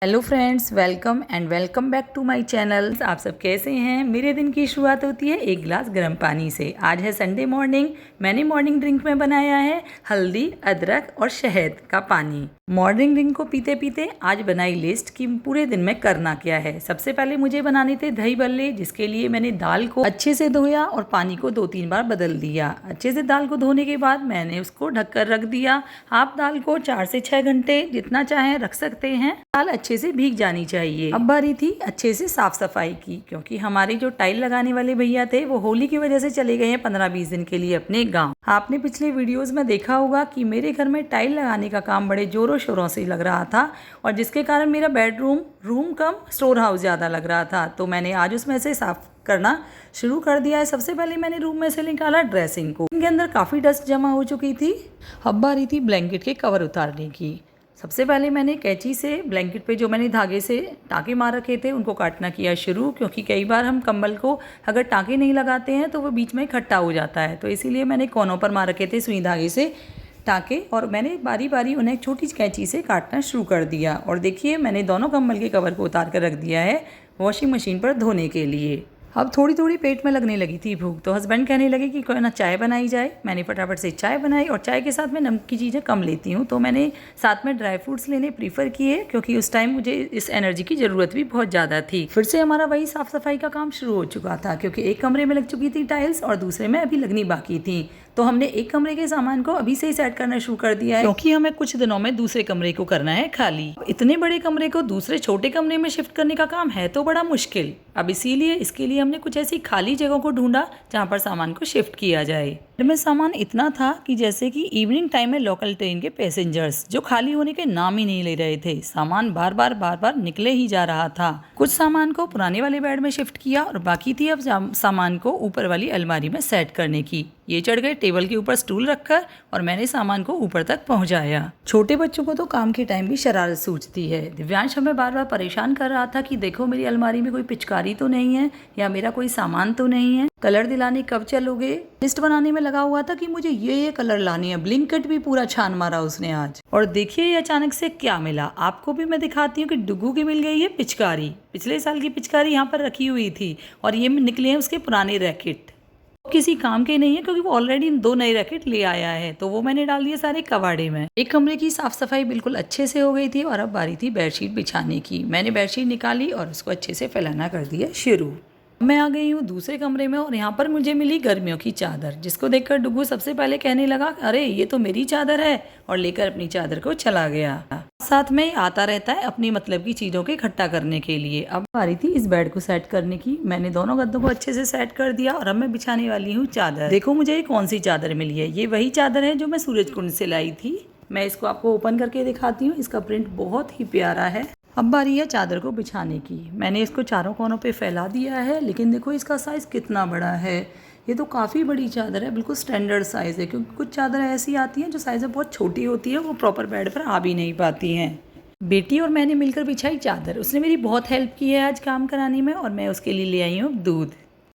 Hello friends, welcome back to my channel. आप सब कैसे हैं? मेरे दिन की शुरुआत होती है एक गिलास गर्म पानी से। आज है संडे मॉर्निंग। मैंने मॉर्निंग ड्रिंक में बनाया है हल्दी, अदरक और शहद का पानी। मॉर्निंग ड्रिंक को पीते पीते आज बनाई लिस्ट कि पूरे दिन में करना क्या है। सबसे पहले मुझे बनाने थे दही बल्ले, जिसके लिए मैंने दाल को अच्छे से धोया और पानी को 2-3 बार बदल दिया। अच्छे से दाल को धोने के बाद मैंने उसको ढककर रख दिया। आप दाल को 4 से 6 घंटे जितना चाहें रख सकते हैं। दाल अच्छे से भीग जानी चाहिए। अब बारी थी अच्छे से साफ सफाई की, क्योंकि हमारे जो टाइल लगाने वाले भैया थे वो होली की वजह से चले गए हैं 15-20 दिन के लिए अपने गांव। आपने पिछले वीडियोस में देखा होगा कि मेरे घर में टाइल लगाने का काम बड़े जोरों शोरों से लग रहा था, और जिसके कारण मेरा bedroom room cum store house ज़्यादा लग रहा था। तो मैंने आज उसमें से साफ करना शुरू कर दिया है। सबसे पहले मैंने रूम में से निकाला ड्रेसिंग को। इनके अंदर काफ़ी डस्ट जमा हो चुकी थी। अब बारी थी ब्लैंकेट के कवर उतारने की। सबसे पहले मैंने कैंची से ब्लैंकेट पे जो मैंने धागे से टाँके मार रखे थे उनको काटना किया शुरू, क्योंकि कई बार हम कंबल को अगर टाँके नहीं लगाते हैं तो वो बीच में इकट्ठा हो जाता है। तो इसीलिए मैंने कोनों पर मार रखे थे सुई धागे से टाँके, और मैंने बारी बारी उन्हें छोटी कैंची से काटना शुरू कर दिया। और देखिए, मैंने दोनों कंबल के कवर को उतार कर रख दिया है वॉशिंग मशीन पर धोने के लिए। अब थोड़ी थोड़ी पेट में लगने लगी थी भूख, तो हस्बैंड कहने लगे कि कोई ना चाय बनाई जाए। मैंने फटाफट से चाय बनाई, और चाय के साथ मैं नमक की चीज़ें कम लेती हूँ, तो मैंने साथ में ड्राई फ्रूट्स लेने प्रीफर किए, क्योंकि उस टाइम मुझे इस एनर्जी की ज़रूरत भी बहुत ज़्यादा थी। फिर से हमारा वही साफ़ सफाई का काम शुरू हो चुका था, क्योंकि एक कमरे में लग चुकी थी टाइल्स और दूसरे में अभी लगनी बाकी थी। तो हमने एक कमरे के सामान को अभी से ही सेट करना शुरू कर दिया है, क्योंकि हमें कुछ दिनों में दूसरे कमरे को करना है खाली। इतने बड़े कमरे को दूसरे छोटे कमरे में शिफ्ट करने का काम है तो बड़ा मुश्किल। अब इसीलिए इसके लिए हमने कुछ ऐसी खाली जगहों को ढूंढा जहाँ पर सामान को शिफ्ट किया जाए। में सामान इतना था कि जैसे कि इवनिंग टाइम में लोकल ट्रेन के पैसेंजर्स जो खाली होने के नाम ही नहीं ले रहे थे। सामान बार बार निकले ही जा रहा था। कुछ सामान को पुराने वाले बेड में शिफ्ट किया, और बाकी थी अब सामान को ऊपर वाली अलमारी में सेट करने की। ये चढ़ गए टेबल के ऊपर स्टूल रखकर, और मैंने सामान को ऊपर तक पहुंचाया। छोटे बच्चों को तो काम के टाइम भी शरारत सूझती है। दिव्यांश हमें बार बार परेशान कर रहा था कि देखो मेरी अलमारी में कोई पिचकारी तो नहीं है, या मेरा कोई सामान तो नहीं है। कलर दिलाने कब चलोगे? लिस्ट बनाने में लगा हुआ था कि मुझे ये कलर लाने हैं। ब्लिंकिट भी पूरा छान मारा उसने आज। और देखिए ये अचानक से क्या मिला, आपको भी मैं दिखाती हूँ कि डुगू की मिल गई है पिचकारी। पिछले साल की पिचकारी यहाँ पर रखी हुई थी, और ये निकले हैं उसके पुराने रैकेट। किसी काम के नहीं है, क्योंकि वो ऑलरेडी 2 नए रैकेट ले आया है, तो वो मैंने डाल दिए सारे कबाड़े में। एक कमरे की साफ सफाई बिल्कुल अच्छे से हो गई थी, और अब बारी थी बेडशीट बिछाने की। मैंने बेडशीट निकाली और उसको अच्छे से फैलाना कर दिया शुरू। मैं आ गई हूँ दूसरे कमरे में, और यहाँ पर मुझे मिली गर्मियों की चादर, जिसको देखकर डुगू सबसे पहले कहने लगा अरे ये तो मेरी चादर है, और लेकर अपनी चादर को चला गया। साथ में आता रहता है अपनी मतलब की चीज़ों के इकट्ठा करने के लिए। अब आ रही थी इस बेड को सेट करने की। मैंने दोनों गद्दों को अच्छे से सेट कर दिया, और अब मैं बिछाने वाली हूँ चादर। देखो मुझे ये कौन सी चादर मिली है। ये वही चादर है जो मैं सूरजकुंड से लाई थी। मैं इसको आपको ओपन करके दिखाती हूँ। इसका प्रिंट बहुत ही प्यारा है। अब बारी है चादर को बिछाने की। मैंने इसको चारों कोनों पे फैला दिया है, लेकिन देखो इसका साइज़ कितना बड़ा है। ये तो काफ़ी बड़ी चादर है, बिल्कुल स्टैंडर्ड साइज़ है, क्योंकि कुछ चादर ऐसी आती हैं जो साइज़ में बहुत छोटी होती है, वो प्रॉपर बेड पर आ भी नहीं पाती हैं। बेटी और मैंने मिलकर बिछाई चादर। उसने मेरी बहुत हेल्प की है आज काम कराने में, और मैं उसके लिए ले आई हूँ दूध,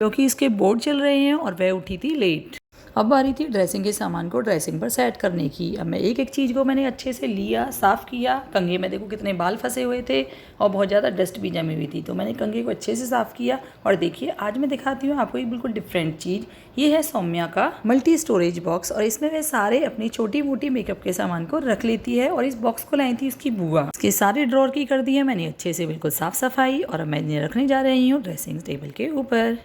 क्योंकि इसके बोर्ड चल रहे हैं और वह उठी थी लेट। अब आ रही थी ड्रेसिंग के सामान को ड्रेसिंग पर सेट करने की। अब मैं एक एक चीज़ को मैंने अच्छे से लिया, साफ़ किया। कंघे में देखो कितने बाल फंसे हुए थे, और बहुत ज़्यादा डस्ट भी जमी हुई थी, तो मैंने कंघे को अच्छे से साफ़ किया। और देखिए आज मैं दिखाती हूँ आपको एक बिल्कुल डिफरेंट चीज़। ये है सौम्या का मल्टी स्टोरेज बॉक्स, और इसमें वह सारे अपनी छोटी मोटी मेकअप के सामान को रख लेती है। और इस बॉक्स को लाई थी इसकी बुआ। इसके सारे ड्रॉर की कर दी है मैंने अच्छे से बिल्कुल साफ़ सफाई, और अब मैं रखने जा रही हूँ ड्रेसिंग टेबल के ऊपर।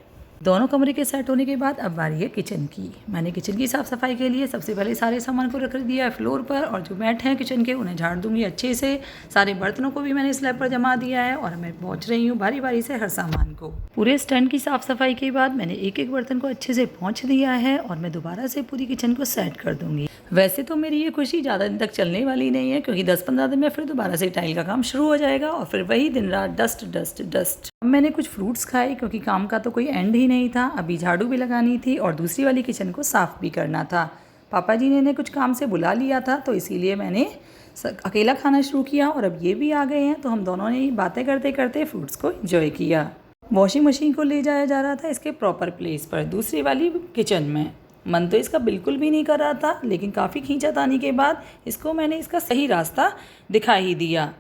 दोनों कमरे के सेट होने के बाद अब बारी है किचन की। मैंने किचन की साफ़ सफाई के लिए सबसे पहले सारे सामान को रख दिया है फ्लोर पर, और जो मैट हैं किचन के उन्हें झाड़ दूंगी अच्छे से। सारे बर्तनों को भी मैंने स्लैब पर जमा दिया है, और मैं पहुँच रही हूँ बारी बारी से हर सामान को। पूरे स्टैंड की साफ़ सफाई के बाद मैंने एक एक बर्तन को अच्छे से पहुँच दिया है, और मैं दोबारा से पूरी किचन को सेट कर दूँगी। वैसे तो मेरी ये खुशी ज़्यादा दिन तक चलने वाली नहीं है, क्योंकि 10-15 दिन में फिर दोबारा से टाइल का काम शुरू हो जाएगा, और फिर वही दिन रात डस्ट डस्ट डस्ट। अब मैंने कुछ फ्रूट्स खाए, क्योंकि काम का तो कोई एंड ही नहीं था। अभी झाड़ू भी लगानी थी, और दूसरी वाली किचन को साफ़ भी करना था। पापा जी ने कुछ काम से बुला लिया था, तो इसीलिए मैंने अकेला खाना शुरू किया। और अब ये भी आ गए हैं, तो हम दोनों ने बातें करते करते फ्रूट्स को एंजॉय किया। वॉशिंग मशीन को ले जाया जा रहा था इसके प्रॉपर प्लेस पर, दूसरी वाली किचन में। मन तो इसका बिल्कुल भी नहीं कर रहा था, लेकिन काफ़ी खींचातानी के बाद इसको मैंने इसका सही रास्ता दिखा ही दिया।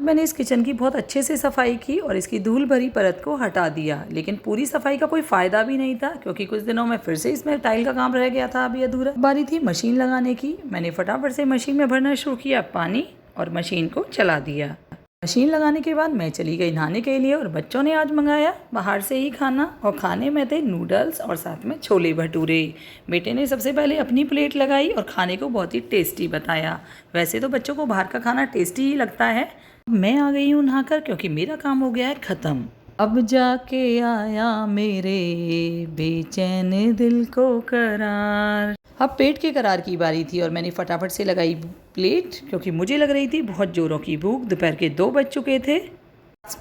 मैंने इस किचन की बहुत अच्छे से सफाई की और इसकी धूल भरी परत को हटा दिया, लेकिन पूरी सफाई का कोई फ़ायदा भी नहीं था क्योंकि कुछ दिनों में फिर से इसमें टाइल का काम रह गया था अभी अधूरा। बारी थी मशीन लगाने की। मैंने फटाफट से मशीन में भरना शुरू किया पानी और मशीन को चला दिया। मशीन लगाने के बाद मैं चली गई नहाने के लिए और बच्चों ने आज मंगाया बाहर से ही खाना और खाने में थे नूडल्स और साथ में छोले भटूरे। बेटे ने सबसे पहले अपनी प्लेट लगाई और खाने को बहुत ही टेस्टी बताया। वैसे तो बच्चों को बाहर का खाना टेस्टी ही लगता है। मैं आ गई हूँ नहाकर क्योंकि मेरा काम हो गया है ख़त्म। अब जाके आया मेरे बेचैन दिल को करार। अब पेट के करार की बारी थी और मैंने फटाफट से लगाई प्लेट क्योंकि मुझे लग रही थी बहुत ज़ोरों की भूख। दोपहर के 2 बज चुके थे।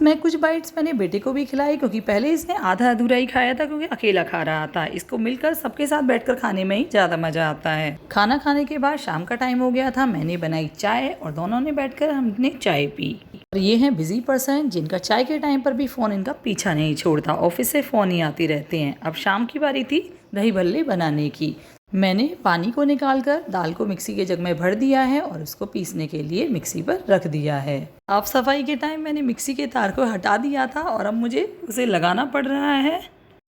मैं कुछ बाइट्स मैंने बेटे को भी खिलाई क्योंकि पहले इसने आधा अधूरा ही खाया था क्योंकि अकेला खा रहा था। इसको मिलकर सबके साथ बैठकर खाने में ही ज़्यादा मज़ा आता है। खाना खाने के बाद शाम का टाइम हो गया था। मैंने बनाई चाय और दोनों ने बैठकर हमने चाय पी। और ये हैं बिजी पर्सन जिनका चाय के टाइम पर भी फ़ोन इनका पीछा नहीं छोड़ता। ऑफिस से फ़ोन ही आते रहते हैं। अब शाम की बारी थी दही भल्ले बनाने की। मैंने पानी को निकालकर दाल को मिक्सी के जग में भर दिया है और उसको पीसने के लिए मिक्सी पर रख दिया है। साफ सफाई के टाइम मैंने मिक्सी के तार को हटा दिया था और अब मुझे उसे लगाना पड़ रहा है।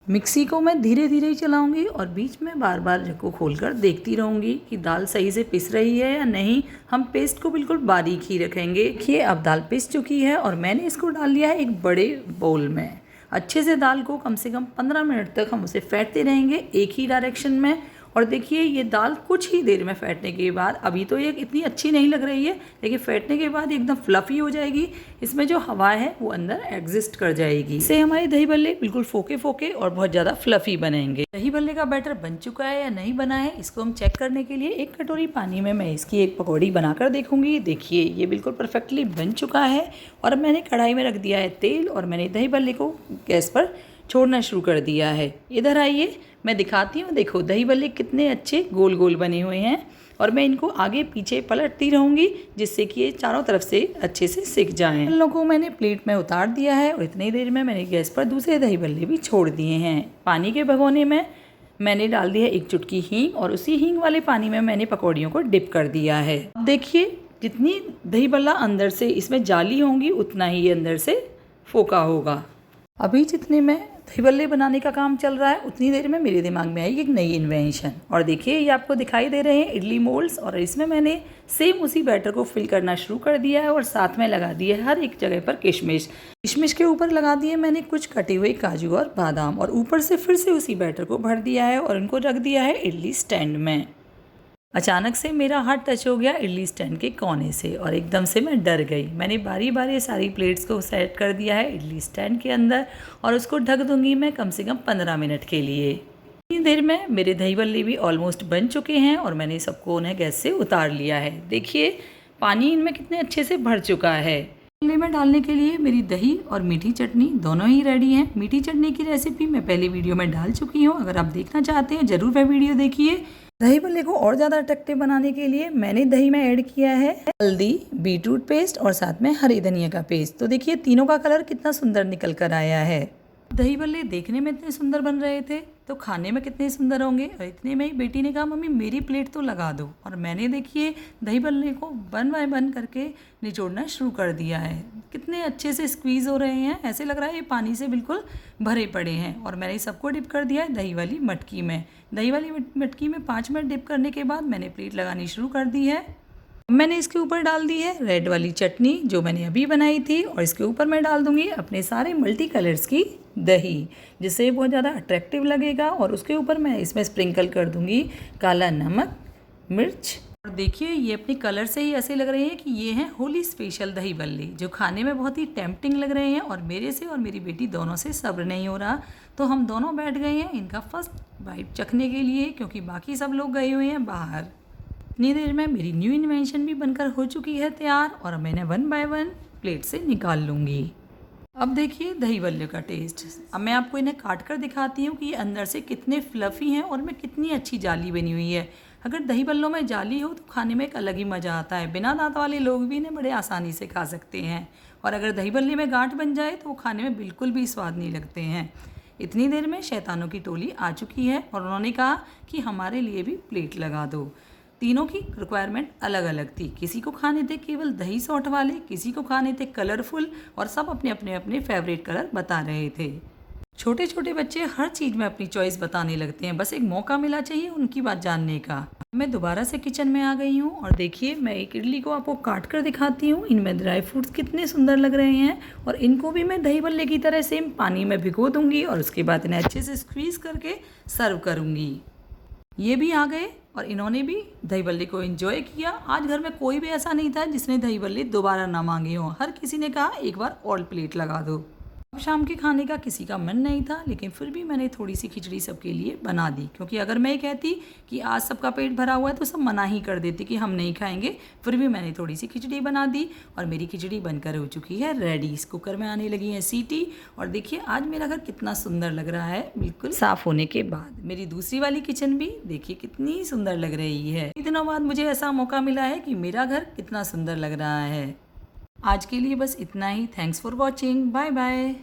मिक्सी को मैं धीरे धीरे ही चलाऊंगी और बीच में बार बार जग को खोलकर देखती रहूंगी कि दाल सही से पिस रही है या नहीं। हम पेस्ट को बिल्कुल बारीक ही रखेंगे। देखिए अब दाल पिस चुकी है और मैंने इसको डाल लिया है एक बड़े बाउल में। अच्छे से दाल को कम से कम 15 मिनट तक हम उसे फेंटते रहेंगे एक ही डायरेक्शन में। और देखिए ये दाल कुछ ही देर में फेंटने के बाद, अभी तो ये इतनी अच्छी नहीं लग रही है लेकिन फेंटने के बाद एकदम फ्लफ़ी हो जाएगी। इसमें जो हवा है वो अंदर एग्जिस्ट कर जाएगी। इससे हमारे दही भल्ले बिल्कुल फोके फोके और बहुत ज़्यादा फ्लफ़ी बनेंगे। दही भल्ले का बैटर बन चुका है या नहीं बना है इसको हम चेक करने के लिए एक कटोरी पानी में मैं इसकी एक पकौड़ी बनाकर देखूंगी। देखिए ये बिल्कुल परफेक्टली बन चुका है और मैंने कढ़ाई में रख दिया है तेल और मैंने दही भल्ले को गैस पर छोड़ना शुरू कर दिया है। इधर आइए मैं दिखाती हूँ। देखो दही भल्ले कितने अच्छे गोल गोल बने हुए हैं और मैं इनको आगे पीछे पलटती रहूँगी जिससे कि ये चारों तरफ से अच्छे से सिक जाएं। इन लोगों को मैंने प्लेट में उतार दिया है और इतनी देर में मैंने गैस पर दूसरे दही भल्ले भी छोड़ दिए हैं। पानी के भगोने में मैंने डाल दिया एक चुटकी हींग और उसी हींग वाले पानी में मैंने पकौड़ियों को डिप कर दिया है। अब देखिए जितनी दही भल्ला अंदर से इसमें जाली होंगी उतना ही ये अंदर से फोका होगा। अभी जितने में दही भल्ले बनाने का काम चल रहा है उतनी देर में मेरे दिमाग में आई एक नई इन्वेंशन। और देखिए ये आपको दिखाई दे रहे हैं इडली मोल्ड्स और इसमें मैंने सेम उसी बैटर को फिल करना शुरू कर दिया है और साथ में लगा दिए हर एक जगह पर किशमिश। किशमिश के ऊपर लगा दिए मैंने कुछ कटे हुए काजू और बादाम और ऊपर से फिर से उसी बैटर को भर दिया है और इनको रख दिया है इडली स्टैंड में। अचानक से मेरा हाथ टच हो गया इडली स्टैंड के कोने से और एकदम से मैं डर गई। मैंने बारी बारी सारी प्लेट्स को सेट कर दिया है इडली स्टैंड के अंदर और उसको ढक दूंगी मैं कम से कम 15 मिनट के लिए। इतनी देर में मेरे दही भल्ले भी ऑलमोस्ट बन चुके हैं और मैंने सबको उन्हें गैस से उतार लिया है। देखिए पानी इनमें कितने अच्छे से भर चुका है। भल्ले में डालने के लिए मेरी दही और मीठी चटनी दोनों ही रेडी हैं। मीठी चटनी की रेसिपी मैं पहले वीडियो में डाल चुकी हूँ। अगर आप देखना चाहते हैं ज़रूर वह वीडियो देखिए। दही भल्ले को और ज़्यादा अट्रैक्टिव बनाने के लिए मैंने दही में ऐड किया है हल्दी, बीटरूट पेस्ट और साथ में हरी धनिया का पेस्ट। तो देखिए तीनों का कलर कितना सुंदर निकल कर आया है। दही भल्ले देखने में इतने सुंदर बन रहे थे तो खाने में कितने सुंदर होंगे। और इतने में ही बेटी ने कहा मम्मी मेरी प्लेट तो लगा दो और मैंने देखिए दही भल्ले को वन बाय वन करके निचोड़ना शुरू कर दिया है। कितने अच्छे से स्क्वीज़ हो रहे हैं, ऐसे लग रहा है ये पानी से बिल्कुल भरे पड़े हैं। और मैंने सबको डिप कर दिया है दही वाली मटकी में। दही वाली मटकी में 5 मिनट डिप करने के बाद मैंने प्लेट लगानी शुरू कर दी है। मैंने इसके ऊपर डाल दी है रेड वाली चटनी जो मैंने अभी बनाई थी और इसके ऊपर मैं डाल दूंगी अपने सारे मल्टी कलर्स की दही जिससे बहुत ज़्यादा अट्रैक्टिव लगेगा। और उसके ऊपर मैं इसमें स्प्रिंकल कर दूंगी काला नमक, मिर्च। और देखिए ये अपने कलर से ही ऐसे लग रहे हैं कि ये हैं होली स्पेशल दही भल्ले जो खाने में बहुत ही टेम्पटिंग लग रहे हैं। और मेरे से और मेरी बेटी दोनों से सब्र नहीं हो रहा तो हम दोनों बैठ गए हैं इनका फर्स्ट बाइट चखने के लिए क्योंकि बाकी सब लोग गए हुए हैं बाहर। इतनी देर में मेरी न्यू इन्वेंशन भी बनकर हो चुकी है तैयार और मैंने 1 बाय 1 प्लेट से निकाल लूँगी। अब देखिए दही भल्ले का टेस्ट। अब मैं आपको इन्हें काट कर दिखाती हूँ कि ये अंदर से कितने फ्लफ़ी हैं और में कितनी अच्छी जाली बनी हुई है। अगर दही भल्लों में जाली हो तो खाने में एक अलग ही मज़ा आता है। बिना दांत वाले लोग भी इन्हें बड़े आसानी से खा सकते हैं। और अगर दही भल्ले में गांठ बन जाए तो वो खाने में बिल्कुल भी स्वाद नहीं लगते हैं। इतनी देर में शैतानों की टोली आ चुकी है और उन्होंने कहा कि हमारे लिए भी प्लेट लगा दो। तीनों की रिक्वायरमेंट अलग अलग थी। किसी को खाने थे केवल दही सॉट वाले, किसी को खाने थे कलरफुल, और सब अपने अपने अपने फेवरेट कलर बता रहे थे। छोटे छोटे बच्चे हर चीज़ में अपनी चॉइस बताने लगते हैं, बस एक मौका मिला चाहिए उनकी बात जानने का। मैं दोबारा से किचन में आ गई हूँ और देखिए मैं एक इडली को आपको काट कर दिखाती हूँ। इनमें ड्राई फ्रूट्स कितने सुंदर लग रहे हैं, और इनको भी मैं दही बल्ले की तरह सेम पानी में भिगो दूंगी और उसके बाद इन्हें अच्छे से स्क्वीज़ करके सर्व करूँगी। ये भी आ गए और इन्होंने भी दही बल्ले को एंजॉय किया। आज घर में कोई भी ऐसा नहीं था जिसने दही बल्ले दोबारा ना मांगे हों, हर किसी ने कहा एक बार और प्लेट लगा दो। अब शाम के खाने का किसी का मन नहीं था, लेकिन फिर भी मैंने थोड़ी सी खिचड़ी सबके लिए बना दी, क्योंकि अगर मैं कहती कि आज सबका पेट भरा हुआ है तो सब मना ही कर देते कि हम नहीं खाएंगे। फिर भी मैंने थोड़ी सी खिचड़ी बना दी और मेरी खिचड़ी बनकर हो चुकी है रेडी। इस कुकर में आने लगी है सीटी, और देखिए आज मेरा घर कितना सुंदर लग रहा है बिल्कुल साफ़ होने के बाद। मेरी दूसरी वाली किचन भी देखिए कितनी सुंदर लग रही है। इतने दिनों बाद मुझे ऐसा मौका मिला है कि मेरा घर कितना सुंदर लग रहा है। आज के लिए बस इतना ही। Thanks for watching. Bye bye.